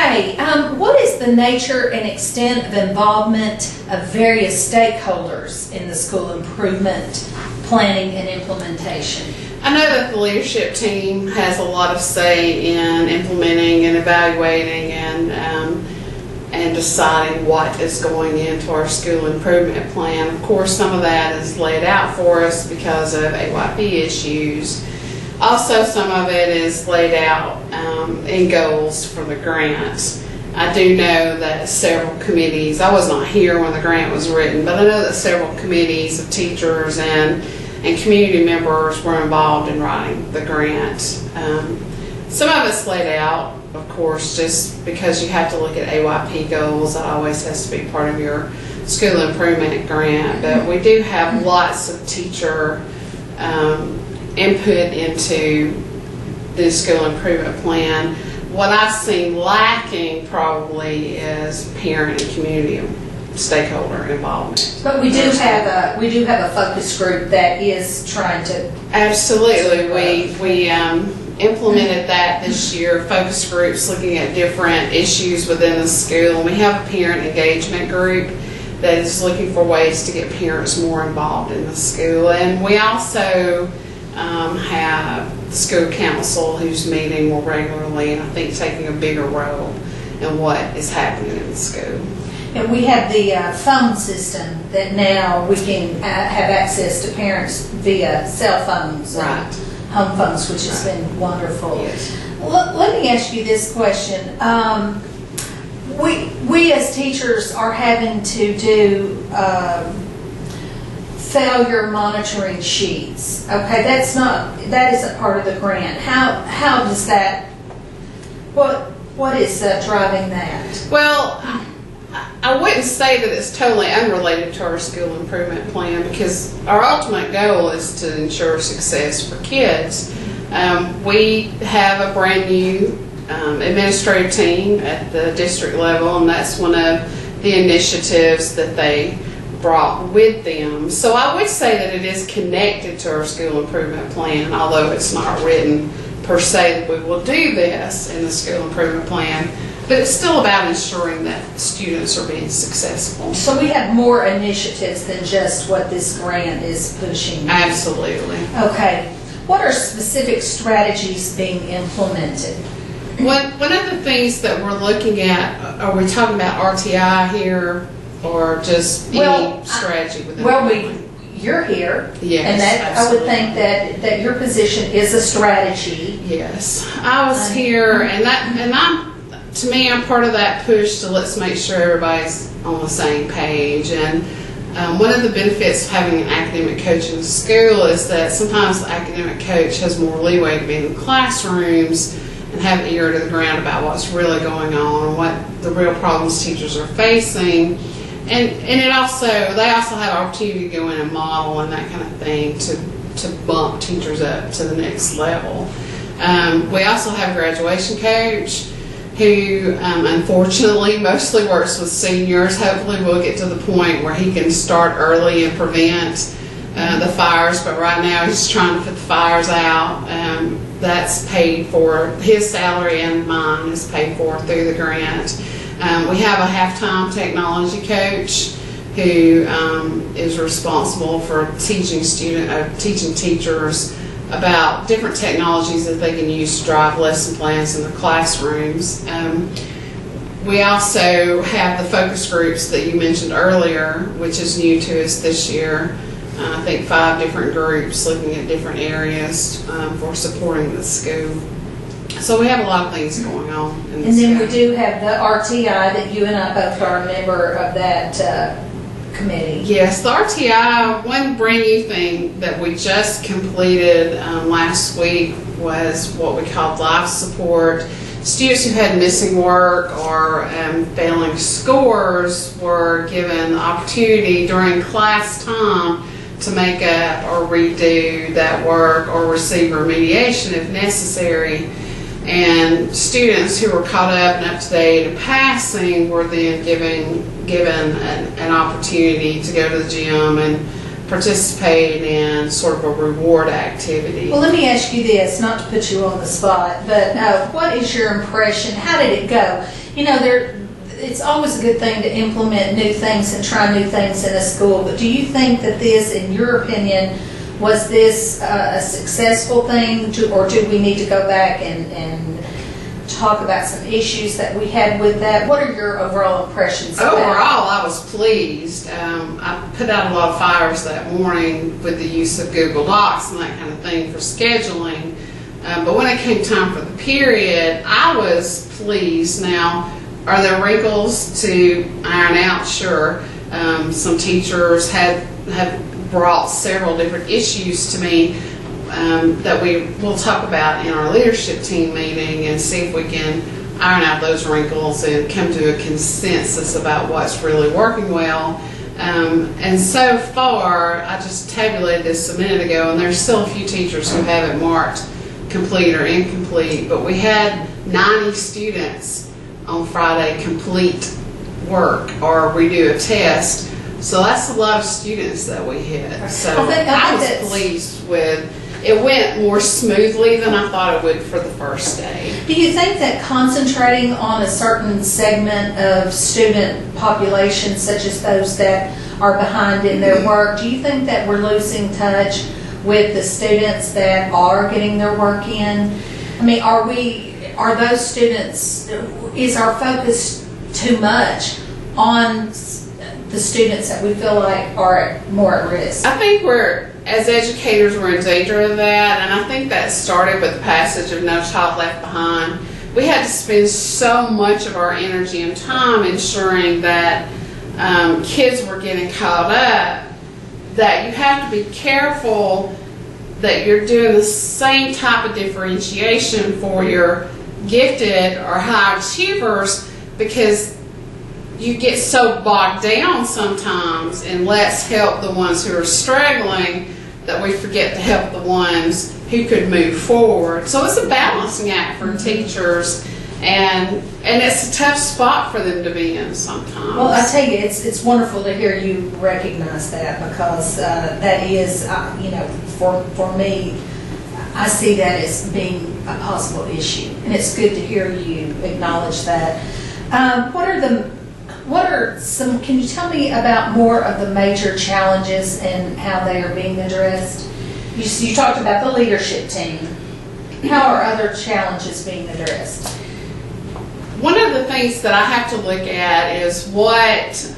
Okay, what is the nature and extent of involvement of various stakeholders in the school improvement planning and implementation? I know that the leadership team has a lot of say in implementing and evaluating and deciding what is going into our school improvement plan. Of course, some of that is laid out for us because of AYP issues. Also, some of it is laid out in goals for the grant. I do know that several committees, I was not here when the grant was written, but I know that several committees of teachers and community members were involved in writing the grant. Some of it's laid out, of course, just because you have to look at AYP goals. That always has to be part of your school improvement grant. But we do have lots of teacher input into the school improvement plan. What I've seen lacking probably is parent and community stakeholder involvement. But we do have a focus group that is trying to. Absolutely, we implemented that this year. Focus groups looking at different issues within the school. And we have a parent engagement group that is looking for ways to get parents more involved in the school. And we also have the school council who's meeting more regularly and I think taking a bigger role in what is happening in the school. And we have the phone system that now we can have access to parents via cell phones, right, home phones, which has been wonderful. Yes. Let me ask you this question. We as teachers are having to do failure monitoring sheets. Okay, that isn't part of the grant. How does that? What is driving that? Well, I wouldn't say that it's totally unrelated to our school improvement plan because our ultimate goal is to ensure success for kids. We have a brand new administrative team at the district level, and that's one of the initiatives that they brought with them. So I would say that it is connected to our school improvement plan, although it's not written per se that we will do this in the school improvement plan. But it's still about ensuring that students are being successful. So we have more initiatives than just what this grant is pushing. Absolutely. Okay. What are specific strategies being implemented? One of the things that we're looking at, are we talking about RTI here or just any strategy within the plan? You're here, yes, and that absolutely. I would think that your position is a strategy. Yes, I was here, to me, I'm part of that push to let's make sure everybody's on the same page. And one of the benefits of having an academic coach in the school is that sometimes the academic coach has more leeway to be in the classrooms and have an ear to the ground about what's really going on and what the real problems teachers are facing. And they also have opportunity to go in and model and that kind of thing to bump teachers up to the next level. We also have a graduation coach who unfortunately mostly works with seniors. Hopefully we'll get to the point where he can start early and prevent the fires, but right now he's trying to put the fires out. That's paid for, his salary and mine is paid for through the grant. We have a halftime technology coach who is responsible for teaching teachers about different technologies that they can use to drive lesson plans in their classrooms. We also have the focus groups that you mentioned earlier, which is new to us this year. I think 5 different groups looking at different areas for supporting the school. So we have a lot of things going on. And then we do have the RTI that you and I both are a member of that committee. Yes, the RTI, one brand new thing that we just completed last week was what we called life support. Students who had missing work or failing scores were given the opportunity during class time to make up or redo that work or receive remediation if necessary. And students who were caught up and up to date and passing were then given an opportunity to go to the gym and participate in sort of a reward activity. Well, let me ask you this, not to put you on the spot, but what is your impression? How did it go? You know, it's always a good thing to implement new things and try new things in a school, but do you think that this, in your opinion, was this a successful thing, or do we need to go back and talk about some issues that we had with that? What are your overall impressions? Overall, I was pleased. I put out a lot of fires that morning with the use of Google Docs and that kind of thing for scheduling. But when it came time for the period, I was pleased. Now, are there wrinkles to iron out? Sure. Some teachers have brought several different issues to me that we will talk about in our leadership team meeting and see if we can iron out those wrinkles and come to a consensus about what's really working well. And so far, I just tabulated this a minute ago, and there's still a few teachers who haven't marked complete or incomplete, but we had 90 students on Friday complete work or redo a test. So that's a lot of students that we hit. So I was pleased with it. Went more smoothly than I thought it would for the first day. Do you think that concentrating on a certain segment of student population, such as those that are behind in their work, do you think that we're losing touch with the students that are getting their work in? I mean, are those students, is our focus too much on the students that we feel like are more at risk? I think as educators, we're in danger of that, and I think that started with the passage of No Child Left Behind. We had to spend so much of our energy and time ensuring that kids were getting caught up, that you have to be careful that you're doing the same type of differentiation for your gifted or high achievers, because you get so bogged down sometimes in let's help the ones who are struggling that we forget to help the ones who could move forward. So it's a balancing act for teachers, and it's a tough spot for them to be in sometimes. Well, I tell you, it's wonderful to hear you recognize that, because that is, for me, I see that as being a possible issue, and it's good to hear you acknowledge that. Can you tell me about more of the major challenges and how they are being addressed? You talked about the leadership team. How are other challenges being addressed? One of the things that I have to look at is what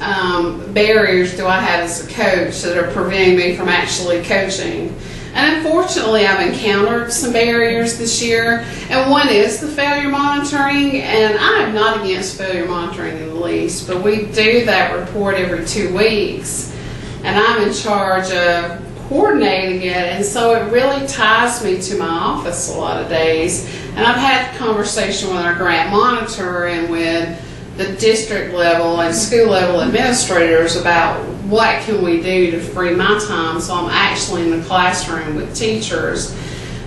barriers do I have as a coach that are preventing me from actually coaching. And unfortunately, I've encountered some barriers this year, and one is the failure monitoring, and I am not against failure monitoring in the least, but we do that report every 2 weeks, and I'm in charge of coordinating it, and so it really ties me to my office a lot of days. And I've had a conversation with our grant monitor and with the district level and school level administrators about what can we do to free my time so I'm actually in the classroom with teachers.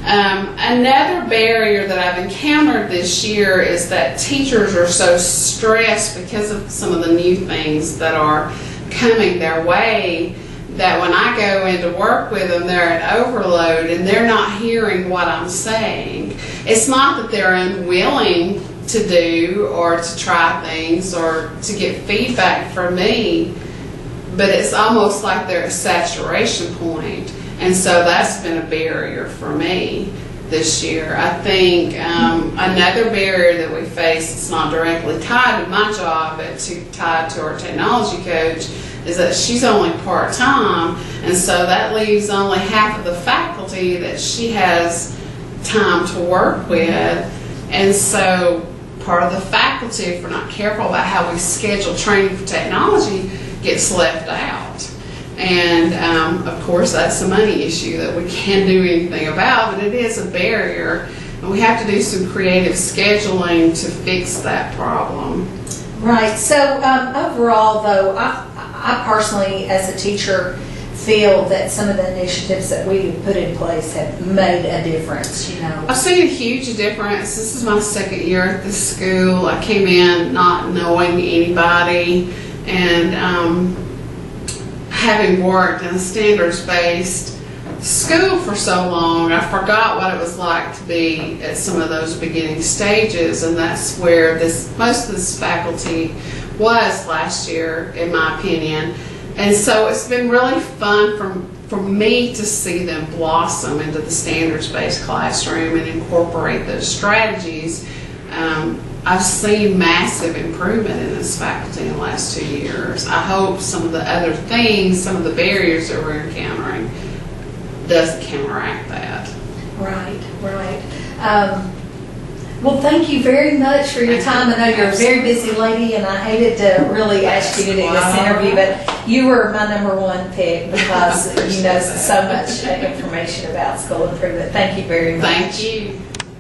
Another barrier that I've encountered this year is that teachers are so stressed because of some of the new things that are coming their way, that when I go in to work with them, they're at overload and they're not hearing what I'm saying. It's not that they're unwilling to do or to try things or to get feedback from me, but it's almost like they're at a saturation point. And so that's been a barrier for me this year. I think another barrier that we face, it's not directly tied to my job, but tied to our technology coach, is that she's only part-time, and so that leaves only half of the faculty that she has time to work with. And so part of the faculty, if we're not careful about how we schedule training for technology, gets left out. And of course, that's a money issue that we can't do anything about, but it is a barrier, and we have to do some creative scheduling to fix that problem. Right. So overall, though, I personally, as a teacher, feel that some of the initiatives that we put in place have made a difference, I've seen a huge difference. This is my second year at this school. I came in not knowing anybody, and having worked in a standards-based school for so long, I forgot what it was like to be at some of those beginning stages, and that's where most of this faculty was last year, in my opinion. And so it's been really fun for me to see them blossom into the standards-based classroom and incorporate those strategies. I've seen massive improvement in this faculty in the last 2 years. I hope some of the other things, some of the barriers that we're encountering, does counteract that. Right. Well, thank you very much for your time. I know you're a very busy lady, and I hated to really ask you to do this interview, but you were my #1 pick because you know so much information about school improvement. Thank you very much. Thank you.